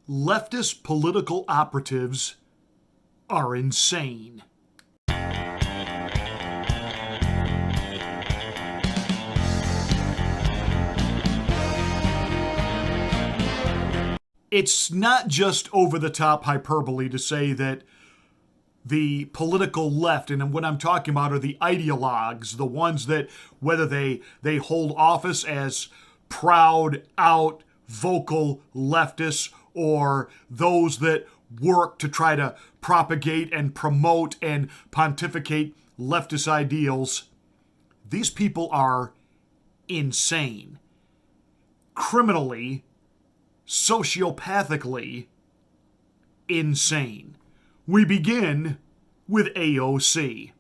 leftist political operatives are insane. It's not just over-the-top hyperbole to say that the political left, and what I'm talking about are the ideologues, the ones that, whether they hold office as proud, out, vocal leftists, or those that work to try to propagate and promote and pontificate leftist ideals, these people are insane. Criminally, sociopathically insane. We begin with AOC.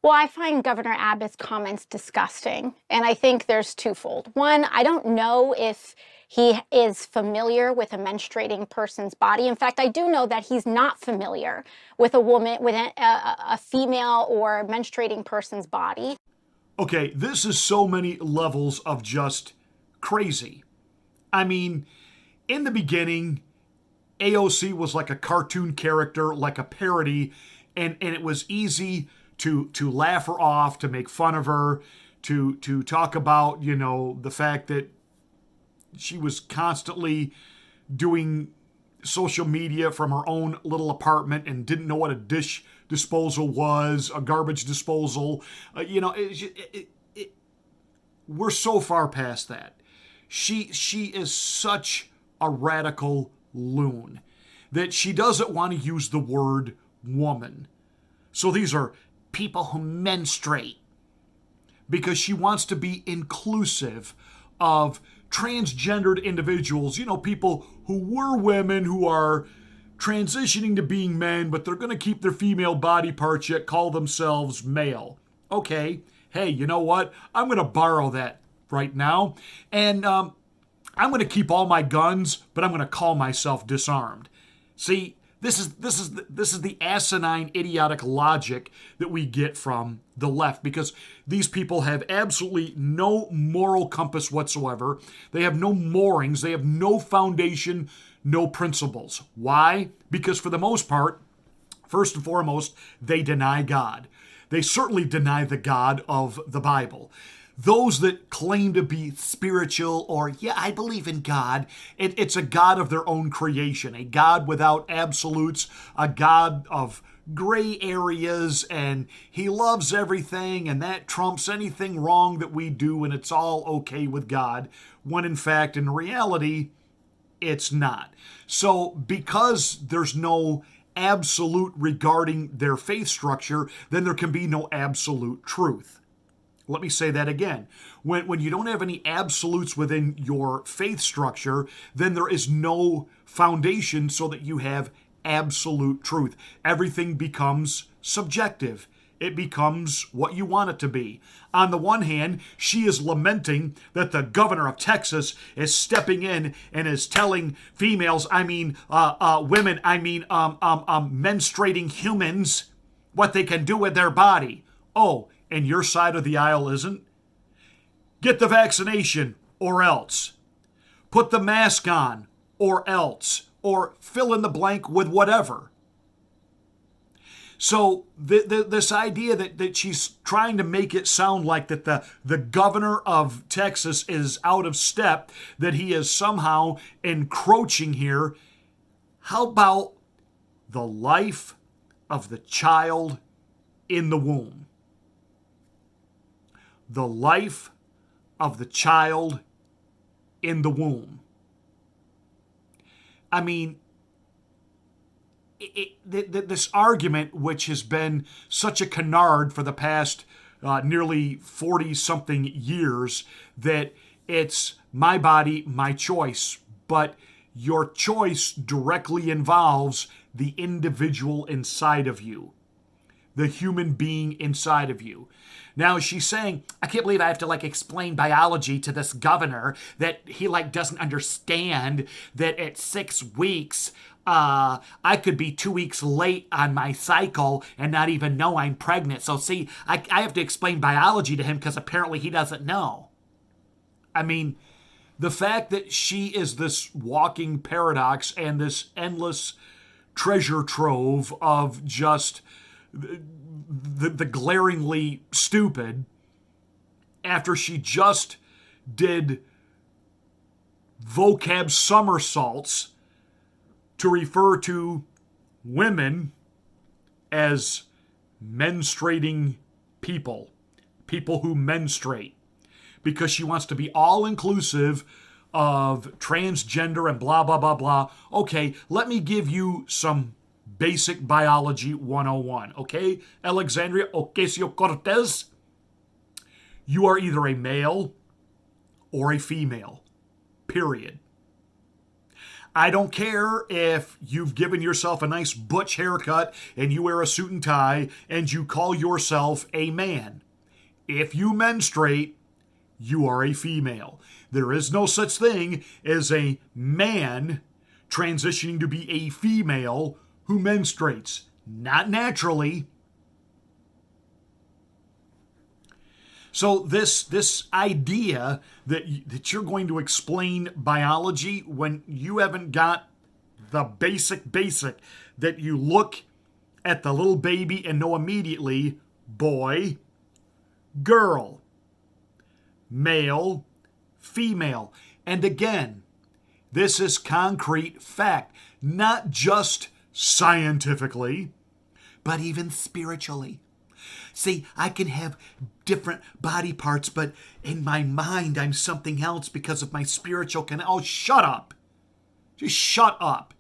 Well, I find Governor Abbott's comments disgusting, and I think there's twofold. One, I don't know if he is familiar with a menstruating person's body. In fact, I do know that he's not familiar with a woman, with a female or menstruating person's body. Okay, this is so many levels of just crazy. I mean, in the beginning, AOC was like a cartoon character, like a parody, and it was easy to laugh her off, to make fun of her, to talk about, the fact that she was constantly doing social media from her own little apartment and didn't know what a dish disposal was, a garbage disposal. We're so far past that. She is such a radical loon that she doesn't want to use the word woman. So these are people who menstruate, because she wants to be inclusive of transgendered individuals, people who were women who are transitioning to being men, but they're going to keep their female body parts yet call themselves male. Okay, hey, you know what? I'm going to borrow that right now, and I'm going to keep all my guns, but I'm going to call myself disarmed. See, this is the asinine, idiotic logic that we get from the left, because these people have absolutely no moral compass whatsoever. They have no moorings. They have no foundation, no principles. Why? Because for the most part, first and foremost, they deny God. They certainly deny the God of the Bible. Those that claim to be spiritual or, yeah, I believe in God, it's a God of their own creation, a God without absolutes, a God of gray areas, and he loves everything, and that trumps anything wrong that we do, and it's all okay with God, when in fact, in reality, it's not. So because there's no absolute regarding their faith structure, then there can be no absolute truth. Let me say that again. When you don't have any absolutes within your faith structure, then there is no foundation so that you have absolute truth. Everything becomes subjective. It becomes what you want it to be. On the one hand, she is lamenting that the governor of Texas is stepping in and is telling females, women, menstruating humans, what they can do with their body. Oh, and your side of the aisle isn't? Get the vaccination or else. Put the mask on or else. Or fill in the blank with whatever. So this idea that she's trying to make it sound like that the governor of Texas is out of step, that he is somehow encroaching here. How about the life of the child in the womb? The life of the child in the womb. I mean, this argument, which has been such a canard for the past nearly 40-something years, that it's my body, my choice, but your choice directly involves the individual inside of you, the human being inside of you. Now she's saying, I can't believe I have to explain biology to this governor, that he doesn't understand that at 6 weeks, I could be 2 weeks late on my cycle and not even know I'm pregnant. So see, I have to explain biology to him because apparently he doesn't know. I mean, The fact that she is this walking paradox and this endless treasure trove of just the glaringly stupid, after she just did vocab somersaults to refer to women as menstruating people, people who menstruate, because she wants to be all inclusive of transgender and blah, blah, blah, blah. Okay, let me give you some basic biology 101. Okay, Alexandria Ocasio-Cortez, you are either a male or a female, period. I don't care if you've given yourself a nice butch haircut and you wear a suit and tie and you call yourself a man. If you menstruate, you are a female. There is no such thing as a man transitioning to be a female who menstruates. Not naturally. So this idea that you're going to explain biology when you haven't got the basic, that you look at the little baby and know immediately boy, girl, male, female. And again, this is concrete fact, not just scientifically, but even spiritually. See, I can have different body parts, but in my mind, I'm something else because of my spiritual Oh, shut up. Just shut up.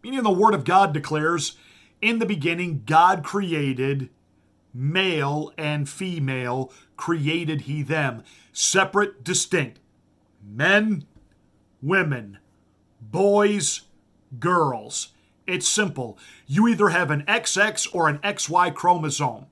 Meaning the Word of God declares, in the beginning, God created male and female, created he them. Separate, distinct. Men, women, boys, girls. It's simple. You either have an XX or an XY chromosome.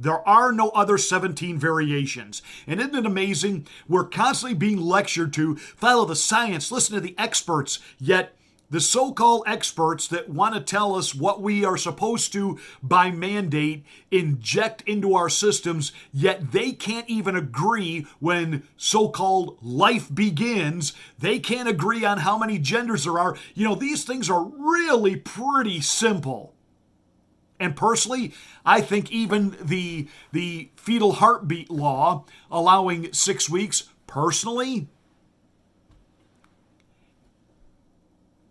There are no other 17 variations. And isn't it amazing? We're constantly being lectured to follow the science, listen to the experts, yet the so-called experts that want to tell us what we are supposed to, by mandate, inject into our systems, yet they can't even agree when so-called life begins. They can't agree on how many genders there are. You know, these things are really pretty simple. And personally, I think even the fetal heartbeat law allowing 6 weeks, personally,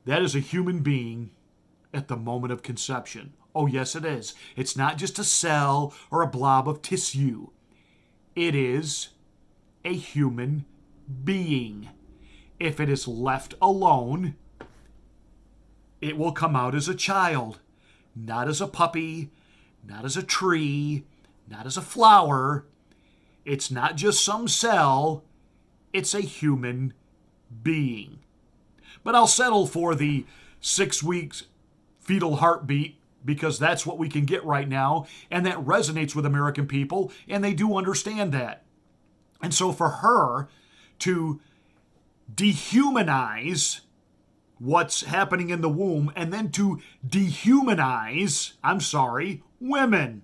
that is a human being at the moment of conception. Oh, yes, it is. It's not just a cell or a blob of tissue. It is a human being. If it is left alone, it will come out as a child. Not as a puppy, not as a tree, not as a flower. It's not just some cell. It's a human being. But I'll settle for the 6 weeks fetal heartbeat because that's what we can get right now, and that resonates with American people, and they do understand that. And so for her to dehumanize what's happening in the womb and then to dehumanize, women.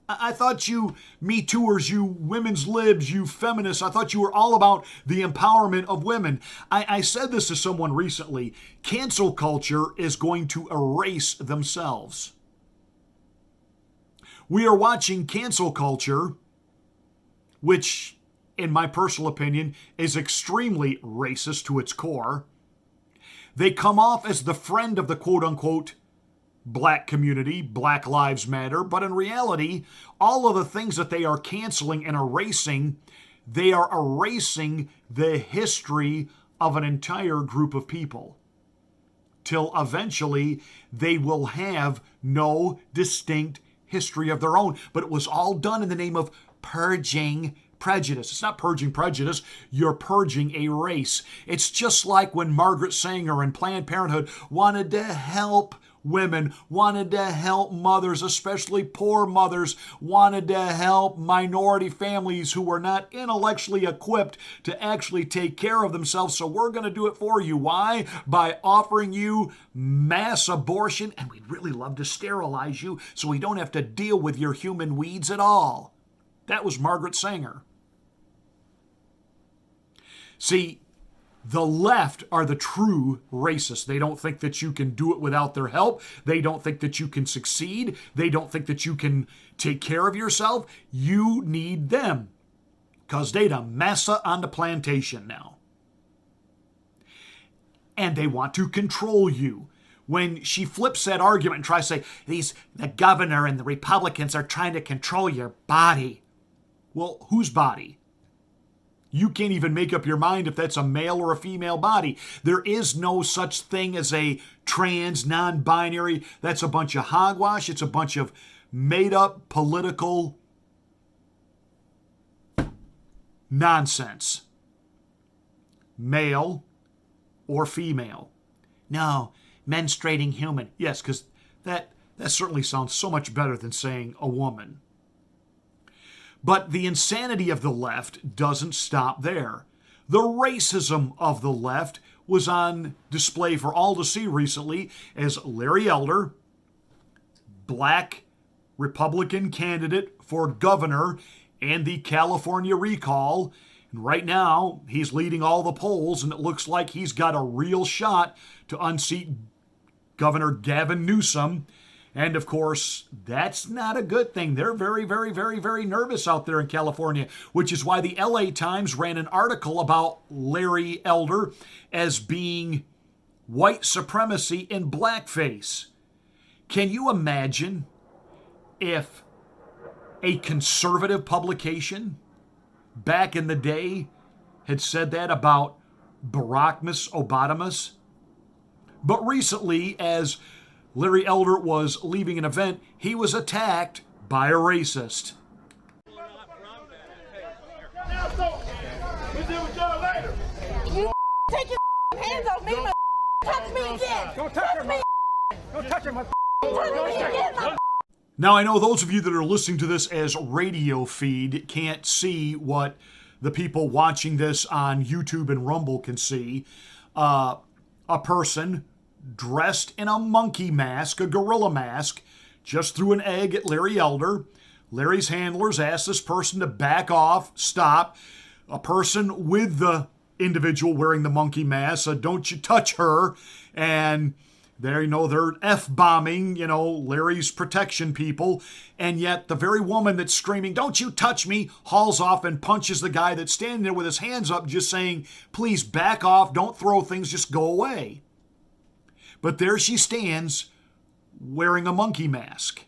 I thought you Me Tooers, you women's libs, you feminists, I thought you were all about the empowerment of women. I said this to someone recently. Cancel culture is going to erase themselves. We are watching cancel culture, which, in my personal opinion, is extremely racist to its core. They come off as the friend of the quote-unquote black community, Black Lives Matter, but in reality, all of the things that they are canceling and erasing, they are erasing the history of an entire group of people, till eventually they will have no distinct history of their own. But it was all done in the name of purging prejudice. It's not purging prejudice. You're purging a race. It's just like when Margaret Sanger and Planned Parenthood wanted to help women, wanted to help mothers, especially poor mothers, wanted to help minority families who were not intellectually equipped to actually take care of themselves. So we're going to do it for you. Why? By offering you mass abortion, and we'd really love to sterilize you so we don't have to deal with your human weeds at all. That was Margaret Sanger. See, The left are the true racists. They don't think that you can do it without their help. They don't think that you can succeed. They don't think that you can take care of yourself. You need them because they the massa on the plantation now. And they want to control you. When she flips that argument and tries to say, the governor and the Republicans are trying to control your body. Well, whose body? You can't even make up your mind if that's a male or a female body. There is no such thing as a trans, non-binary. That's a bunch of hogwash. It's a bunch of made-up political nonsense. Male or female. No, menstruating human. Yes, because that certainly sounds so much better than saying a woman. But the insanity of the left doesn't stop there. The racism of the left was on display for all to see recently as Larry Elder, black Republican candidate for governor and the California recall. And right now, he's leading all the polls, and it looks like he's got a real shot to unseat Governor Gavin Newsom. And of course, that's not a good thing. They're very, very, very, very nervous out there in California, which is why the LA Times ran an article about Larry Elder as being white supremacy in blackface. Can you imagine if a conservative publication back in the day had said that about Barack Obama? But recently, as Larry Elder was leaving an event, he was attacked by a racist. You take your hands off me, touch me again. Don't touch me. Don't touch him. Now, I know those of you that are listening to this as radio feed can't see what the people watching this on YouTube and Rumble can see. A person dressed in a monkey mask, a gorilla mask, just threw an egg at Larry Elder. Larry's handlers asked this person to back off, stop. A person with the individual wearing the monkey mask said, "Don't you touch her." And they're F-bombing, Larry's protection people. And yet the very woman that's screaming, "Don't you touch me," hauls off and punches the guy that's standing there with his hands up, just saying, "Please back off, don't throw things, just go away." But there she stands wearing a monkey mask.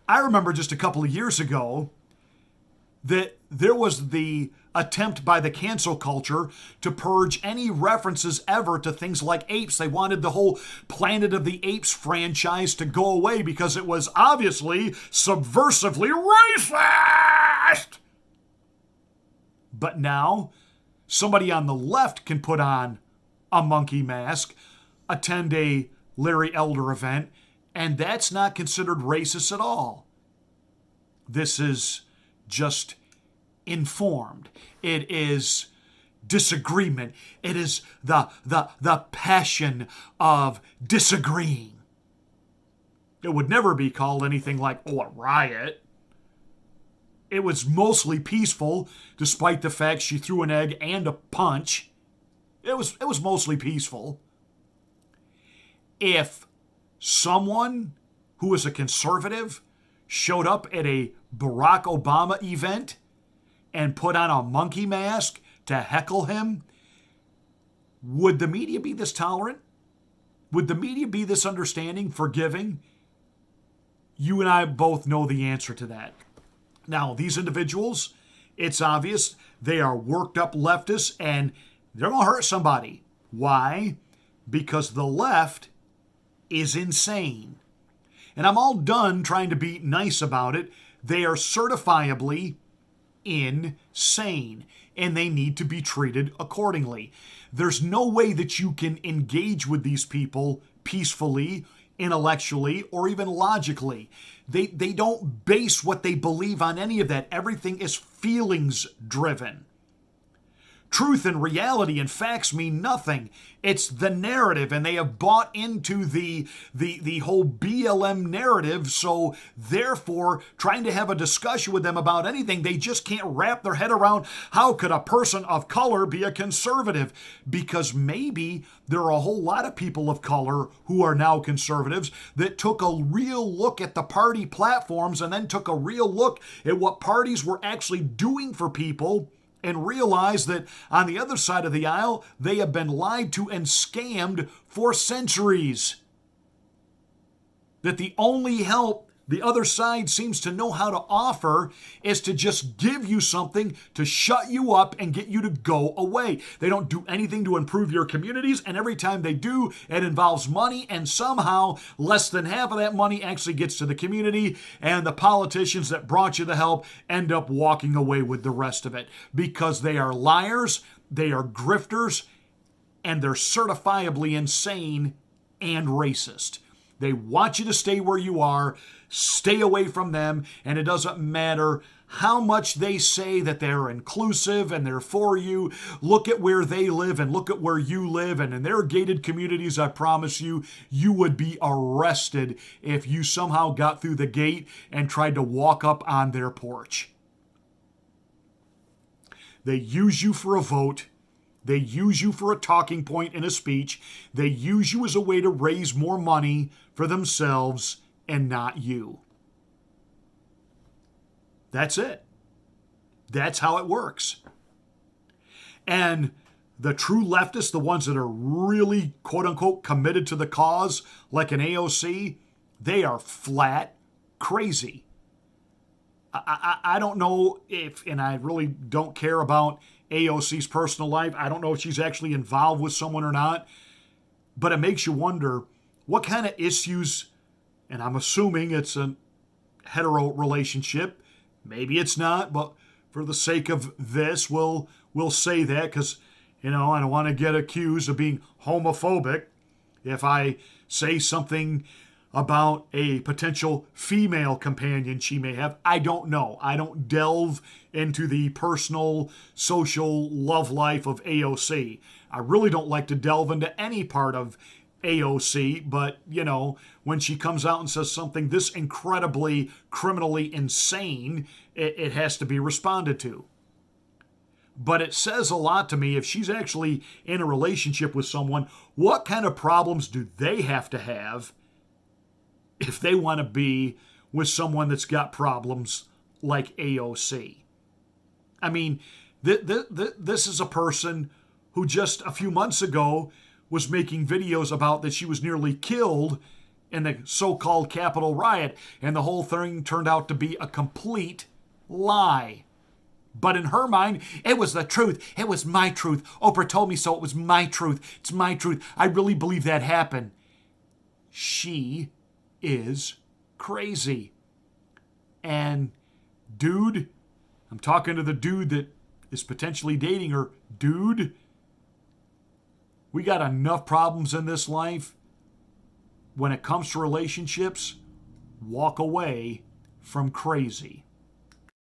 I remember just a couple of years ago that there was the attempt by the cancel culture to purge any references ever to things like apes. They wanted the whole Planet of the Apes franchise to go away because it was obviously subversively racist. But now, somebody on the left can put on a monkey mask, attend a Larry Elder event, and that's not considered racist at all. This is just informed. It is disagreement. It is the passion of disagreeing. It would never be called anything like, a riot. It was mostly peaceful, despite the fact she threw an egg and a punch. It was mostly peaceful. If someone who is a conservative showed up at a Barack Obama event and put on a monkey mask to heckle him, would the media be this tolerant? Would the media be this understanding, forgiving? You and I both know the answer to that. Now, these individuals, it's obvious they are worked up leftists and they're going to hurt somebody. Why? Because the left is insane. And I'm all done trying to be nice about it. They are certifiably insane, and they need to be treated accordingly. There's no way that you can engage with these people peacefully, intellectually, or even logically. They don't base what they believe on any of that. Everything is feelings driven. Truth and reality and facts mean nothing. It's the narrative, and they have bought into the whole BLM narrative, so therefore, trying to have a discussion with them about anything, they just can't wrap their head around how could a person of color be a conservative? Because maybe there are a whole lot of people of color who are now conservatives that took a real look at the party platforms and then took a real look at what parties were actually doing for people, and realize that on the other side of the aisle, they have been lied to and scammed for centuries. That the only help the other side seems to know how to offer is to just give you something to shut you up and get you to go away. They don't do anything to improve your communities, and every time they do, it involves money, and somehow less than half of that money actually gets to the community, and the politicians that brought you the help end up walking away with the rest of it because they are liars, they are grifters, and they're certifiably insane and racist. They want you to stay where you are, stay away from them, and it doesn't matter how much they say that they're inclusive and they're for you. Look at where they live and look at where you live, and in their gated communities, I promise you, you would be arrested if you somehow got through the gate and tried to walk up on their porch. They use you for a vote. They use you for a talking point in a speech. They use you as a way to raise more money for themselves and not you. That's it. That's how it works. And the true leftists, the ones that are really, quote unquote, committed to the cause, like an AOC, they are flat crazy. I don't know if, and I really don't care about AOC's personal life. I don't know if she's actually involved with someone or not, but it makes you wonder what kind of issues, and I'm assuming it's a hetero relationship. Maybe it's not, but for the sake of this, we'll say that because, I don't want to get accused of being homophobic if I say something about a potential female companion she may have. I don't know. I don't delve into the personal, social love life of AOC. I really don't like to delve into any part of AOC, but, when she comes out and says something this incredibly criminally insane, it has to be responded to. But it says a lot to me if she's actually in a relationship with someone, what kind of problems do they have to have if they want to be with someone that's got problems like AOC? I mean, this is a person who just a few months ago was making videos about that she was nearly killed in the so-called Capitol riot, and the whole thing turned out to be a complete lie. But in her mind, it was the truth. It was my truth. Oprah told me so. It was my truth. It's my truth. I really believe that happened. She is crazy. And dude, I'm talking to the dude that is potentially dating her. Dude, we got enough problems in this life. When it comes to relationships, walk away from crazy.